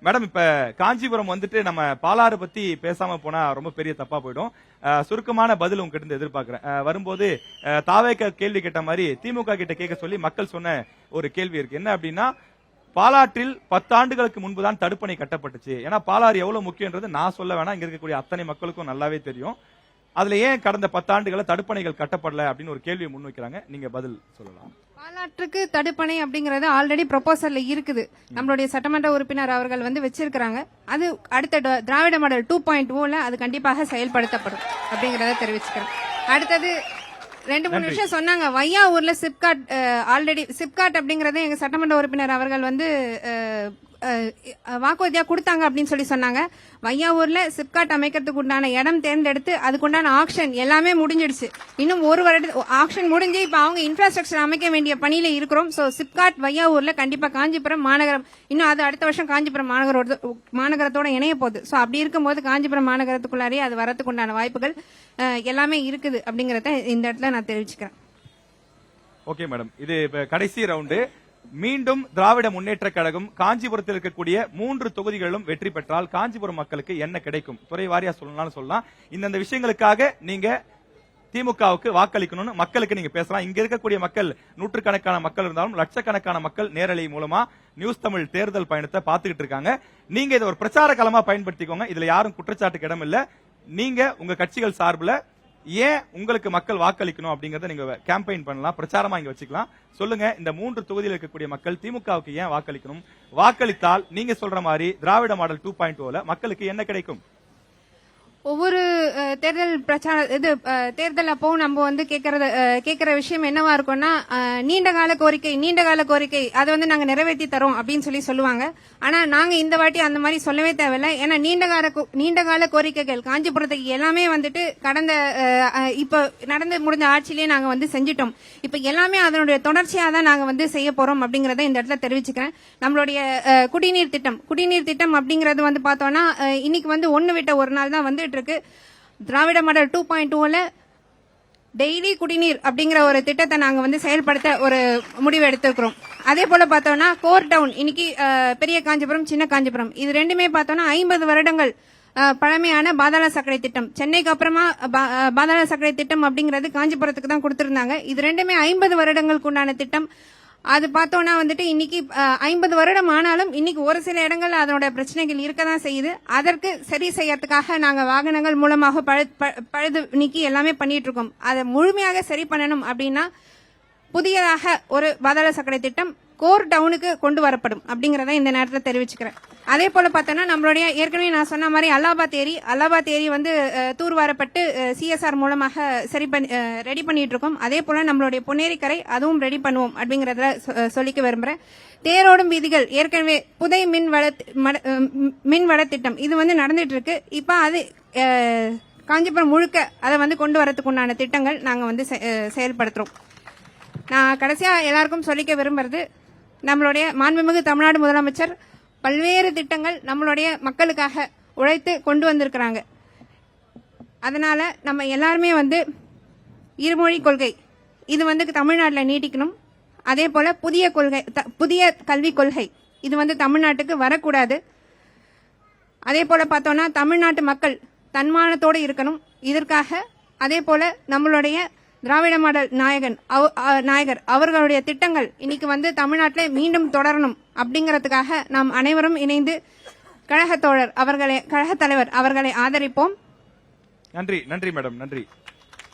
Madam இப்ப காஞ்சிபுரம் வந்துட்டு நம்ம பாலாறு பத்தி பேசாம போனா ரொம்ப பெரிய தப்பா போயிடும். சுருக்கமான பதில் உங்ககிட்ட இருந்து எதிர்பார்க்கிறேன். வரும்போது தாவேக கேள்வி கேட்ட மாதிரி திமுக கிட்ட கேட்க சொல்லி மக்கள் சொன்ன ஒரு கேள்வி இருக்கு. என்ன அப்படின்னா, பாலாற்றில் 10 ஆண்டுகளுக்கு முன்புதான் தடுப்பணை கட்டப்பட்டுச்சு. ஏன்னா பாலாறு எவ்வளவு முக்கியன்றது நான் சொல்ல வேணாம், இங்க இருக்கக்கூடிய அத்தனை மக்களுக்கும் நல்லாவே தெரியும். அதுல ஏன் கடந்த 10 ஆண்டுகள தடுப்பணைகள் கட்டப்படல அப்படின்னு ஒரு கேள்வியை முன்வைக்கிறாங்க. நீங்க பதில் சொல்லலாம். பாலாற்றுக்கு தடுப்பணை அப்படிங்கறது ஆல்ரெடி ப்ரொபோசல்ல இருக்குது. நம்மளுடைய சட்டமன்ற உறுப்பினர் அவர்கள் வந்து வச்சிருக்காங்க. அது அடுத்த திராவிட மாடல் 2.0ல அது கண்டிப்பாக செயல்படுத்தப்படும் அப்படிங்கறத தெரிவிச்சுக்கிறேன். அடுத்தது 2-3 விஷயம் சொன்னாங்க. வையாவூர்ல சிப்காட் ஆல்ரெடி சிப்காட் அப்படிங்கறது எங்க சட்டமன்ற உறுப்பினர் அவர்கள் வந்து வாக்குறுதியா கொடுத்தாங்க அப்படின்னு சொல்லி சொன்னாங்க. வையாவூர்ல சிப்காட் அமைக்கிறதுக்கு உண்டான இடம் தேர்ந்தெடுத்து அதுக்குண்டான ஆக்ஷன் எல்லாமே முடிஞ்சிடுச்சு. இன்னும் ஒரு வருடம் ஆக்ஷன் முடிஞ்சு இப்ப அவங்க இன்ஃப்ராஸ்ட்ரக்சர் அமைக்க வேண்டிய பணியில இருக்கிறோம். சோ சிப்காட் வையாவூர்ல கண்டிப்பா காஞ்சிபுரம் மாநகரம் இன்னும் அது அடுத்த வருஷம் காஞ்சிபுரம் மாநகரத்தோட இணைய போகுது. சோ அப்படி இருக்கும்போது காஞ்சிபுரம் மாநகரத்துக்குள்ளாரே அது வரதுக்கு உண்டான வாய்ப்புகள் எல்லாமே இருக்குது அப்படிங்கறத இந்த இடத்துல நான் தெரிவிச்சுக்கிறேன். ஓகே மேடம், இது கடைசி ரவுண்டு. மீண்டும் திராவிட முன்னேற்ற கழகம் காஞ்சிபுரத்தில் இருக்கக்கூடிய 3 தொகுதிகளிலும் வெற்றி பெற்றால் காஞ்சிபுரம் மக்களுக்கு என்ன கிடைக்கும்? துறை வாரியா சொல்லலாம். இந்த விஷயங்களுக்காக நீங்க திமுகவுக்கு வாக்களிக்கணும்னு மக்களுக்கு நீங்க பேசலாம். இங்க இருக்கக்கூடிய மக்கள் நூற்றுக்கணக்கான மக்கள் இருந்தாலும் லட்சக்கணக்கான மக்கள் நேரலை மூலமா நியூஸ் தமிழ் தேர்தல் பயணத்தை பாத்துக்கிட்டு இருக்காங்க. நீங்க இதை ஒரு பிரச்சார களமா பயன்படுத்திக்கோங்க. இதுல யாரும் குற்றச்சாட்டுக்கு இடம் இல்ல. நீங்க உங்க கட்சிகள் சார்பில் ஏன் உங்களுக்கு மக்கள் வாக்களிக்கணும் அப்படிங்கறத நீங்க கேம்பெயின் பண்ணலாம், பிரச்சாரமா இங்க வச்சுக்கலாம். சொல்லுங்க, இந்த 3 தொகுதியில் இருக்கக்கூடிய மக்கள் திமுகவுக்கு ஏன் வாக்களிக்கணும்? வாக்களித்தால் நீங்க சொல்ற மாதிரி திராவிட மாடல் 2.0ல மக்களுக்கு என்ன கிடைக்கும்? ஒவ்வொரு தேர்தல் தேர்தல் அப்போ நம்ம வந்து கேட்கற விஷயம் என்னவா இருக்கும்னா, நீண்ட கால கோரிக்கை அதை வந்து நாங்க நிறைவேற்றி தரோம் அப்படின்னு சொல்லி சொல்லுவாங்க. ஆனா நாங்க இந்த வாட்டி அந்த மாதிரி சொல்லவே தேவையில்லை. ஏன்னா நீண்ட கால கோரிக்கைகள் காஞ்சிபுரத்துக்கு எல்லாமே வந்துட்டு கடந்த இப்ப நடந்து முடிஞ்ச ஆட்சியிலேயே நாங்க வந்து செஞ்சிட்டோம். இப்ப எல்லாமே அதனுடைய தொடர்ச்சியா தான் நாங்க வந்து செய்ய போறோம் அப்படிங்கறத இந்த இடத்துல தெரிவிச்சுக்கிறேன். நம்மளுடைய குடிநீர் திட்டம் அப்படிங்கறது வந்து பார்த்தோம்னா இன்னைக்கு வந்து ஒன்னு விட்ட ஒரு நாள் தான் வந்து இருக்கு. திராவிட மாடல் 2.0ல டெய்லி குடிநீர் அப்படிங்கிற ஒரு திட்டத்தை நாங்க வந்து செயல்படுத்த ஒரு முடிவு எடுத்திருக்கிறோம். அதே போல பார்த்தோம்னா கோர் டவுன் இன்னைக்கு பெரிய காஞ்சிபுரம் சின்ன காஞ்சிபுரம் இது ரெண்டுமே பார்த்தோம்னா 50 வருடங்கள் பழமையான பாதாள சாக்கடை திட்டம். சென்னைக்கு அப்புறமா பாதாள சாக்கடை திட்டம் அப்படிங்கறது காஞ்சிபுரத்துக்கு தான் கொடுத்திருந்தாங்க. இது ரெண்டுமே 50 வருடங்களுக்கு உண்டான திட்டம். அது பார்த்தோம்னா வந்துட்டு இன்னைக்கு 50 வருடம் ஆனாலும் இன்னைக்கு ஒரு சில இடங்கள்ல அதனோட பிரச்சனைகள் இருக்கதான் செய்யுது. அதற்கு சரி செய்யறதுக்காக நாங்க வாகனங்கள் மூலமாக பழுது நீக்கி எல்லாமே பண்ணிட்டு இருக்கோம். அதை முழுமையாக சரி பண்ணணும் அப்படின்னா புதியதாக ஒரு பாதாள சாக்கடை திட்டம் கோர் டவுனுக்கு கொண்டு வரப்படும் அப்படிங்கறத இந்த நேரத்தில் தெரிவிச்சுக்கிறேன். அதே போல பார்த்தோம்னா நம்மளுடைய ஏற்கனவே நான் சொன்ன மாதிரி அல்லாபாத் ஏரி வந்து தூர்வாரப்பட்டு CSR மூலமாக ரெடி பண்ணிட்டு இருக்கோம். அதே போல நம்மளுடைய பொன்னேரிக்கரை அதுவும் ரெடி பண்ணுவோம் அப்படிங்கறத சொல்லிக்க விரும்புறேன். தேரோடும் வீதிகள் ஏற்கனவே புதை மின்வட திட்டம் இது வந்து நடந்துட்டு இருக்கு. இப்ப அது காஞ்சிபுரம் முழுக்க அதை வந்து கொண்டு வரதுக்கு உண்டான திட்டங்கள் நாங்க வந்து செயல்படுத்துறோம். நான் கடைசியா எல்லாருக்கும் சொல்லிக்க விரும்புறது, நம்மளுடைய மாண்புமிகு தமிழ்நாடு முதலமைச்சர் பல்வேறு திட்டங்கள் நம்மளுடைய மக்களுக்காக உழைத்து கொண்டு வந்திருக்கிறாங்க. அதனால நம்ம எல்லாருமே வந்து இருமொழி கொள்கை இது வந்து தமிழ்நாட்டில் நீட்டிக்கணும். அதே போல புதிய கல்விக் கொள்கை இது வந்து தமிழ்நாட்டுக்கு வரக்கூடாது. அதே போல பார்த்தோம்னா தமிழ்நாட்டு மக்கள் தன்மானத்தோடு இருக்கணும். இதற்காக அதே போல நம்மளுடைய திராவிட மாடல் நாயகர் அவர்களுடைய திட்டங்கள் இன்னைக்கு வந்து தமிழ்நாட்டில் மீண்டும் தொடரணும் அப்படிங்கறதுக்காக நாம் அனைவரும் இணைந்து கழகத் தலைவர் அவர்களை ஆதரிப்போம். நன்றி மேடம், நன்றி.